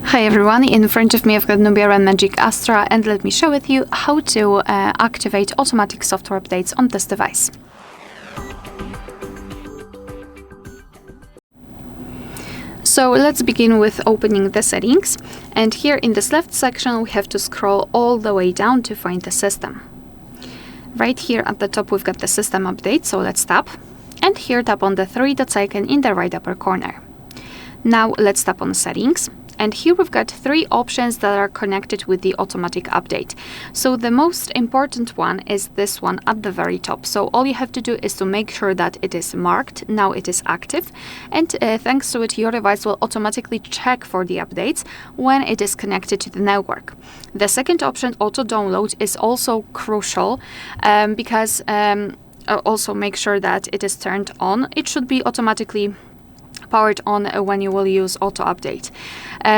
Hi everyone, in front of me I've got NUBIA Red Magic Astra, and let me share with you how to activate automatic software updates on this device. So let's begin with opening the settings, and here in this left section we have to scroll all the way down to find the system. Right here at the top we've got the system update, so let's tap, and here tap on the three dots icon in the right upper corner. Now let's tap on settings. And here we've got three options that are connected with the automatic update. So the most important one is this one at the very top. So all you have to do is to make sure that it is marked. Now it is active. And thanks to it, your device will automatically check for the updates when it is connected to the network. The second option, auto download, is also crucial because also make sure that it is turned on. It should be automatically powered on when you will use auto update.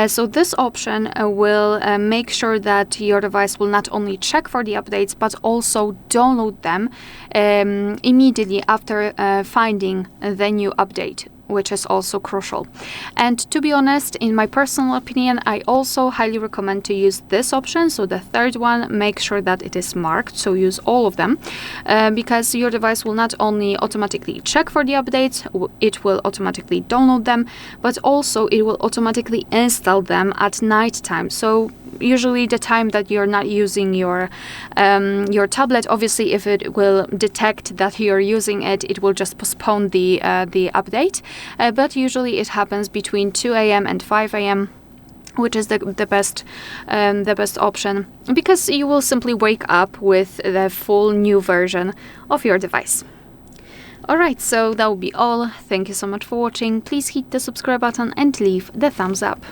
So this option will make sure that your device will not only check for the updates but also download them immediately after finding the new update, which is also crucial. And to be honest, in my personal opinion, I also highly recommend to use this option. So the third one, make sure that it is marked, so use all of them, because your device will not only automatically check for the updates, it will automatically download them, but also it will automatically install them at night time. So usually the time that you're not using your tablet, obviously if it will detect that you're using it, it will just postpone the update. But usually it happens between 2 a.m. and 5 a.m., which is the best option, because you will simply wake up with the full new version of your device. Alright, so that will be all. Thank you so much for watching. Please hit the subscribe button and leave the thumbs up.